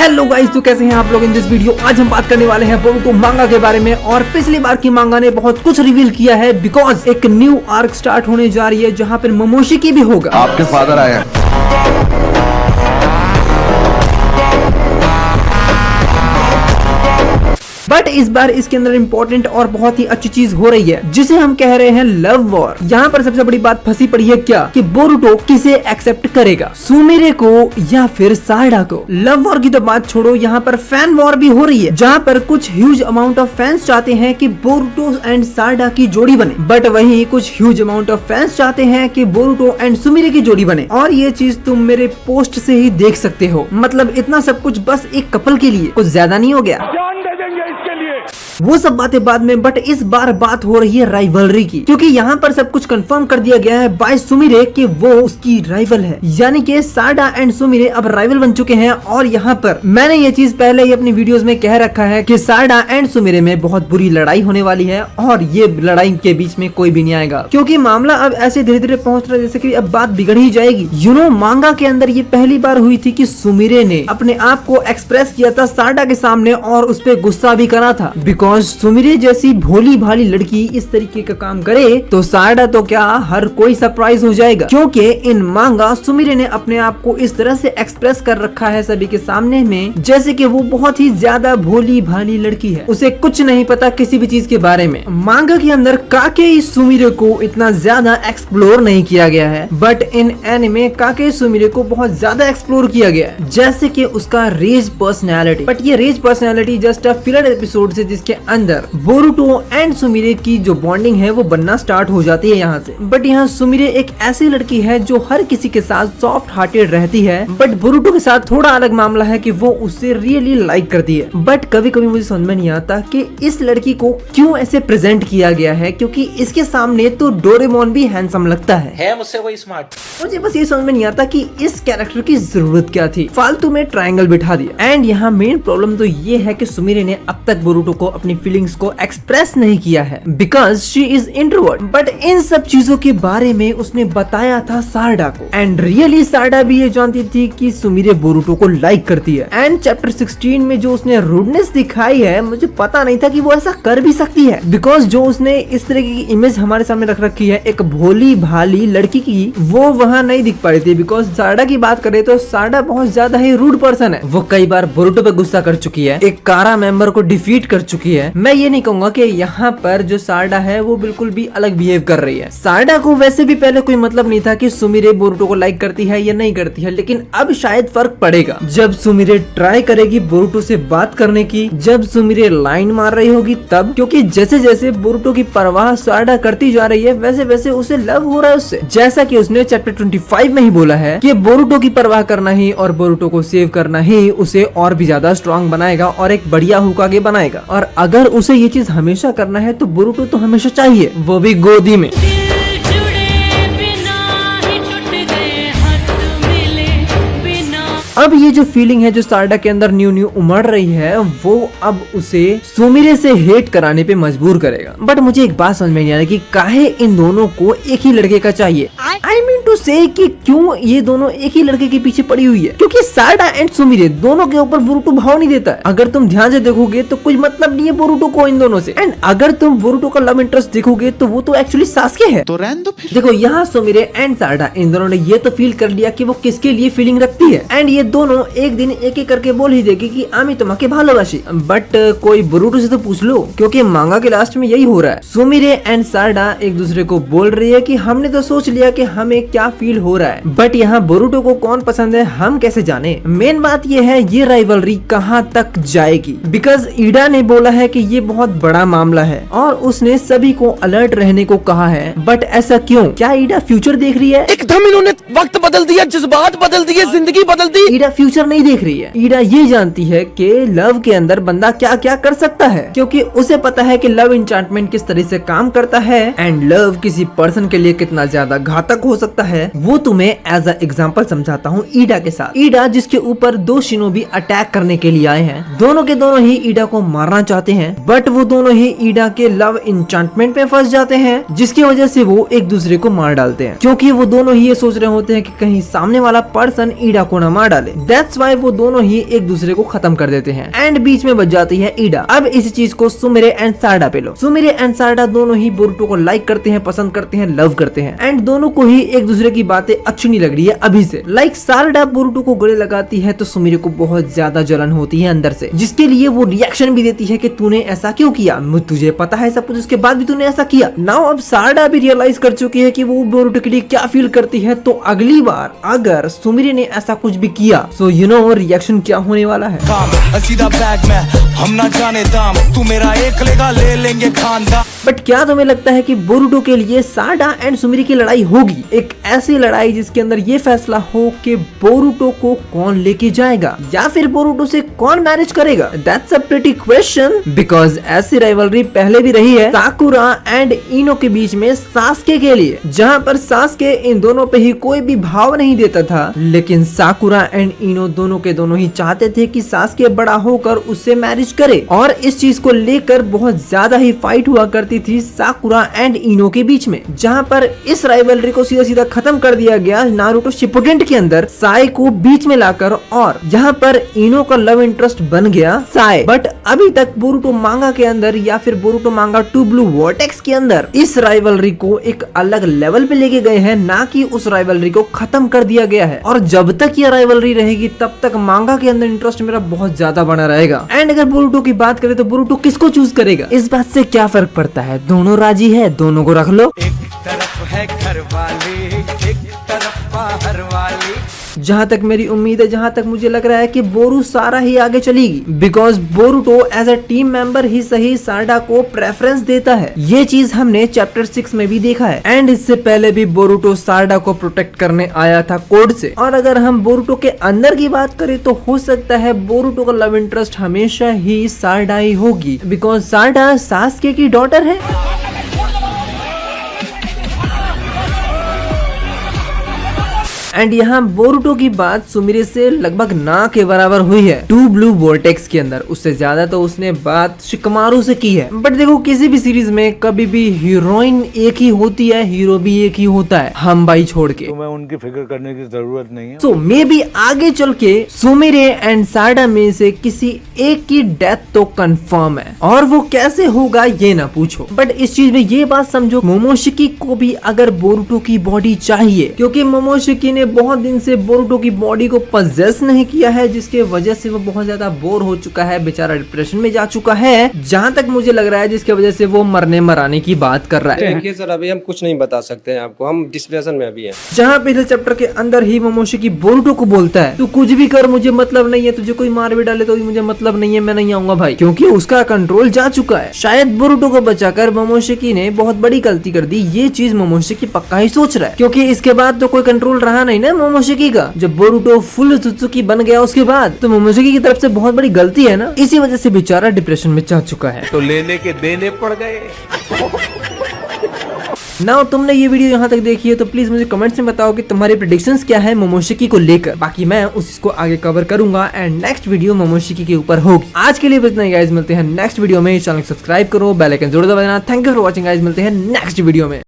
Hello guys, तो कैसे हैं आप लोग। इन दिस वीडियो आज हम बात करने वाले हैं बोरुतो मांगा के बारे में। और पिछली बार की मांगा ने बहुत कुछ रिवील किया है बिकॉज एक न्यू आर्क स्टार्ट होने जा रही है जहां पर मोमोशिकी भी होगा। आपके फादर आए हैं। बट इस बार इसके अंदर इम्पोर्टेंट और बहुत ही अच्छी चीज हो रही है जिसे हम कह रहे हैं लव वॉर। यहाँ पर सबसे बड़ी बात फंसी पड़ी है क्या कि बोरुतो किसे एक्सेप्ट करेगा, सुमिरे को या फिर सायडा को। लव वॉर की तो बात छोड़ो, यहाँ पर फैन वॉर भी हो रही है जहाँ पर कुछ ह्यूज अमाउंट ऑफ फैंस चाहते हैं कि बोरुतो एंड सायडा की जोड़ी बने, बट वहीं कुछ ह्यूज अमाउंट ऑफ फैंस चाहते हैं कि बोरुतो एंड सुमिरे की जोड़ी बने। और ये चीज तुम मेरे पोस्ट से ही देख सकते हो। मतलब इतना सब कुछ बस एक कपल के लिए, कुछ ज्यादा नहीं हो गया। वो सब बातें बाद में, बट इस बार बात हो रही है राइवलरी की, क्योंकि यहाँ पर सब कुछ कंफर्म कर दिया गया है बाय सुमिरे कि वो उसकी राइवल है। यानी कि सायडा एंड सुमिरे अब राइवल बन चुके हैं। और यहाँ पर मैंने ये चीज पहले ही अपनी वीडियोस में कह रखा है कि सायडा एंड सुमिरे में बहुत बुरी लड़ाई होने वाली है और ये लड़ाई के बीच में कोई भी नहीं आएगा, क्योंकि मामला अब ऐसे धीरे धीरे पहुंच रहा है जैसे कि अब बात बिगड़ ही जाएगी। यू नो, मांगा के अंदर ये पहली बार हुई थी कि सुमिरे ने अपने आप को एक्सप्रेस किया था सायडा के सामने और उस पर गुस्सा भी करा था। बिकॉज सुमिरे जैसी भोली भाली लड़की इस तरीके का काम करे तो सायडा तो क्या हर कोई सरप्राइज हो जाएगा, क्योंकि इन मांगा सुमिरे ने अपने आप को इस तरह से एक्सप्रेस कर रखा है सभी के सामने में जैसे कि वो बहुत ही ज्यादा भोली भाली लड़की है, उसे कुछ नहीं पता किसी भी चीज के बारे में। मांगा के अंदर काके सुमिरे को इतना ज्यादा एक्सप्लोर नहीं किया गया है, बट इन एनिमे काके सुमिरे को बहुत ज्यादा एक्सप्लोर किया गया है, जैसे कि उसका रेज पर्सनैलिटी। बट ये rage personality just a filler episode से जिसके अंदर बोरुतो एंड सुमिरे की जो बॉन्डिंग है वो बनना स्टार्ट हो जाती है यहाँ से। बट यहाँ सुमिरे एक ऐसी लड़की है जो हर किसी के साथ सॉफ्ट हार्टेड रहती है, बट बोरुतो के साथ थोड़ा अलग मामला है कि वो उससे रियली लाइक करती है। बट कभी कभी मुझे समझ में नहीं आता कि इस लड़की को क्यों ऐसे प्रेजेंट किया गया है, क्योंकि इसके सामने तो डोरेमोन भी हैंडसम लगता है मुझसे कोई स्मार्ट। मुझे बस ये समझ में नहीं आता कि इस कैरेक्टर की जरूरत क्या थी, फालतू में ट्रायंगल बिठा दिया। एंड यहाँ मेन प्रॉब्लम तो ये है कि सुमिरे ने अब तक बोरुतो को अपनी फीलिंग्स को एक्सप्रेस नहीं किया है because she is introvert. But in सब चीजों के बारे में उसने बताया था सायडा को, एंड रियली सायडा भी ये जानती थी कि सुमिरे बोरुतो को लाइक करती है। एंड चैप्टर 16 में जो उसने रूडनेस दिखाई है, मुझे पता नहीं था कि वो ऐसा कर भी सकती है, बिकॉज जो उसने इस तरह की इमेज हमारे सामने रख रखी है एक भोली भाली लड़की की, वो वहाँ नहीं दिख पा रही थी। बिकॉज सायडा की बात करें तो सायडा बहुत ज्यादा ही रूड पर्सन है। वो कई बार बोरुतो पे गुस्सा कर चुकी है, एक कारा मेंबर को डिफीट कर चुकी है। मैं ये नहीं कहूंगा कि यहाँ पर जो सायडा है वो बिल्कुल भी अलग बिहेव कर रही है। सायडा को वैसे भी पहले कोई मतलब नहीं था कि सुमिरे बोरुतो को लाइक करती है या नहीं करती है, लेकिन अब शायद फर्क पड़ेगा जब सुमिरे ट्राई करेगी बोरुतो से बात करने की, जब सुमिरे लाइन मार रही होगी तब, क्योंकि जैसे जैसे बोरुतो की परवाह सायडा करती जा रही है वैसे वैसे उसे लव हो रहा है उससे। जैसा कि उसने चैप्टर 25 में ही बोला है कि बोरुतो की परवाह करना ही और बोरुतो को सेव करना ही उसे और भी ज्यादा स्ट्रॉन्ग बनाएगा और एक बढ़िया होकागे बनाएगा। और अगर उसे ये चीज हमेशा करना है तो बोरुतो तो हमेशा चाहिए, वो भी गोदी में। अब ये जो फीलिंग है जो सायडा के अंदर न्यू उमड़ रही है वो अब उसे सुमिरे से हेट कराने पे मजबूर करेगा। बट मुझे एक बात समझ में नहीं आ रही कि काहे इन दोनों को एक ही लड़के का चाहिए। आई मीन टू से कि क्यों ये दोनों एक ही लड़के के पीछे पड़ी हुई है, क्योंकि सायडा एंड सुमिरे दोनों के ऊपर बोरुतो भाव नहीं देता है। अगर तुम ध्यान से देखोगे तो कोई मतलब नहीं है बोरुतो को इन दोनों से। एंड अगर तुम बोरुतो का लव इंटरेस्ट देखोगे तो वो तो एक्चुअली सास्के है। तो रहने दो फिर। देखो यहाँ सुमिरे एंड सायडा इन दोनों ने ये तो फील कर लिया कि वो किसके लिए फीलिंग रखती है, एंड ये दोनों एक दिन एक एक करके बोल ही देगी कि आमी तुम्हाके भालोबाशी। बट कोई बोरुतो से तो पूछ लो, क्योंकि मांगा के लास्ट में यही हो रहा है। सुमिरे एंड सायडा एक दूसरे को बोल रही है कि हमने तो सोच लिया कि हमें क्या फील हो रहा है, बट यहाँ बोरुतो को कौन पसंद है हम कैसे जाने। मेन बात ये है ये राइवलरी कहाँ तक जाएगी, बिकॉज ईडा ने बोला है कि ये बहुत बड़ा मामला है और उसने सभी को अलर्ट रहने को कहा है। बट ऐसा क्यों? क्या ईडा फ्यूचर देख रही है? एकदम इन्होंने वक्त बदल दिया, जज्बात बदल दिए, जिंदगी बदल दी। ईडा फ्यूचर नहीं देख रही है। ईडा ये जानती है कि लव के अंदर बंदा क्या क्या कर सकता है, क्योंकि उसे पता है कि लव इंचांटमेंट किस तरह से काम करता है एंड लव किसी पर्सन के लिए कितना ज्यादा घातक हो सकता है। वो तुम्हें एज अ एग्जांपल समझाता हूँ ईडा के साथ। ईडा जिसके ऊपर दो शिनोबी अटैक करने के लिए आए हैं, दोनों के दोनों ही ईडा को मारना चाहते हैं, बट वो दोनों ही ईडा के लव इंचांटमेंट में फंस जाते हैं, जिसकी वजह से वो एक दूसरे को मार डालते हैं, क्योंकि वो दोनों ही ये सोच रहे होते हैं कि कहीं सामने वाला पर्सन ईडा को न मार डाले। वाले। दैट्स वाई वो दोनों ही एक दूसरे को खत्म कर देते हैं एंड बीच में बच जाती है ईडा। अब इस चीज को सुमिरे एंड सारडा पे लो। सुमिरे एंड सारडा दोनों ही बोरुटो को लाइक करते हैं, पसंद करते हैं, लव करते हैं एंड दोनों को ही एक दूसरे की बातें अच्छी नहीं लग रही है अभी से। लाइक सारडा बोरुटो को गले लगाती है तो सुमिरे को बहुत ज्यादा जलन होती है अंदर से, जिसके लिए वो रिएक्शन भी देती है कि तूने ऐसा क्यों किया, तुझे पता है सब कुछ, उसके बाद भी तूने ऐसा किया। नाउ अब सारडा भी रियलाइज कर चुकी है कि वो बोरुटो के लिए क्या फील करती है, तो अगली बार अगर सुमिरे ने ऐसा कुछ भी किया तो यू नो रिएक्शन क्या होने वाला है। सीधा बैग में हम ना जाने दाम, तू मेरा एक लेगा ले लेंगे खानदान। बट क्या तुम्हें लगता है कि बोरुटो के लिए सारडा एंड सुमिरे की लड़ाई होगी, एक ऐसी लड़ाई जिसके अंदर ये फैसला हो कि बोरुटो को कौन लेके जाएगा या फिर बोरुटो से कौन मैरिज करेगा? That's a pretty question because ऐसी राइवलरी पहले भी रही है साकुरा एंड इनो के बीच में सास्के के लिए, जहाँ पर सास्के इन दोनों पे ही कोई भी भाव नहीं देता था, लेकिन साकुरा एंड इनो दोनों के दोनों ही चाहते थे कि सास्के बड़ा होकर उससे मैरिज करे और इस चीज को लेकर बहुत ज्यादा ही फाइट हुआ करती थी साकुरा एंड इनो के बीच में, जहाँ पर इस राइवलरी को सीधा सीधा खत्म कर दिया गया नारुतो शिपुडेन के अंदर साई को बीच में लाकर, और यहाँ पर इनो का लव इंटरेस्ट बन गया साई। बट अभी तक बोरुटो मांगा के अंदर या फिर बोरुटो मांगा टू ब्लू वॉर्टेक्स के अंदर इस राइवलरी को एक अलग लेवल पे लेके गए हैं, ना कि उस राइवलरी को खत्म कर दिया गया है। और जब तक ये राइवलरी रहेगी तब तक मांगा के अंदर इंटरेस्ट मेरा बहुत ज्यादा बना रहेगा। एंड अगर बोरुटो की बात करें तो बोरुटो किसको चूज करेगा, इस बात से क्या फर्क पड़ता है, दोनों राजी है, दोनों को रख लो। एक तरफ है घर वाले, एक तरफ बाहर वाले। जहाँ तक मेरी उम्मीद है, जहाँ तक मुझे लग रहा है कि बोरू सारा ही आगे चलेगी, because Boruto as a team member ही सही सारडा को प्रेफरेंस देता है। ये चीज हमने चैप्टर 6 में भी देखा है एंड इससे पहले भी बोरुटो सारडा को प्रोटेक्ट करने आया था कोड से। और अगर हम बोरुटो के अंदर की बात करें तो हो सकता है बोरुटो का लव इंटरेस्ट हमेशा ही सारडा ही होगी, बिकॉज सारडा सास्के की डॉटर है। एंड यहाँ बोरुटो की बात सुमिरे से लगभग ना के बराबर हुई है टू ब्लू वॉर्टेक्स के अंदर, उससे ज्यादा तो उसने बात शिकमारू से की है। बट देखो किसी भी सीरीज में कभी भी हीरोइन एक ही होती है, हीरो भी एक ही होता है, हम भाई छोड़ के, तो मैं उनकी फिक्र करने की जरूरत नहीं है। सो मे बी आगे चल के सुमिरे एंड सारडा में से किसी एक की डेथ तो कंफर्म है, और वो कैसे होगा ये ना पूछो। बट इस चीज में ये बात समझो, मोमोशिकी को भी अगर बोरुटो की बॉडी चाहिए, क्योंकि मोमोशिकी ने बहुत दिन से बोरुटो की बॉडी को पजेस नहीं किया है, जिसके वजह से वो बहुत ज्यादा बोर हो चुका है, बेचारा डिप्रेशन में जा चुका है, जहाँ तक मुझे लग रहा है, जिसके वजह से वो मरने मराने की बात कर रहा है। देखिए सर, अभी हम कुछ नहीं बता सकते हैं आपको, हम डिस्प्रेशन में अभी हैं। जहाँ पिछले चैप्टर के अंदर ही मोमोशिकी बोरुटो को बोलता है तू कुछ भी कर, मुझे मतलब नहीं है, तुझे कोई मार भी डाले तो भी मुझे मतलब नहीं है, मैं नहीं आऊंगा भाई, क्योंकि उसका कंट्रोल जा चुका है। शायद बोरुटो को बचाकर मोमोशिकी ने बहुत बड़ी गलती कर दी, ये चीज मोमोशिकी पक्का ही सोच रहा है, क्योंकि इसके बाद तो कोई कंट्रोल रहा नहीं ना मोमोशिकी का। जब बोरुटो फुल सुत्सुकी बन गया उसके बाद, तो मोमोशिकी की तरफ से बहुत बड़ी गलती है ना, इसी वजह से बेचारा डिप्रेशन में जा चुका है। तो लेने के देने पड़ गए। नाउ तुमने ये वीडियो यहाँ तक देखी है तो प्लीज मुझे कमेंट्स में बताओ कि तुम्हारे प्रेडिक्शंस क्या है मोमोशिकी को लेकर। बाकी मैं उसको आगे कवर करूंगा एंड नेक्स्ट वीडियो मोमोशिकी के ऊपर होगी। आज के लिए बस इतना ही गाइस, मिलते हैं नेक्स्ट वीडियो में। चैनल सब्सक्राइब करो, बेल आइकन जरूर दबा देना। Thank you for watching guys, मिलते हैं नेक्स्ट वीडियो में।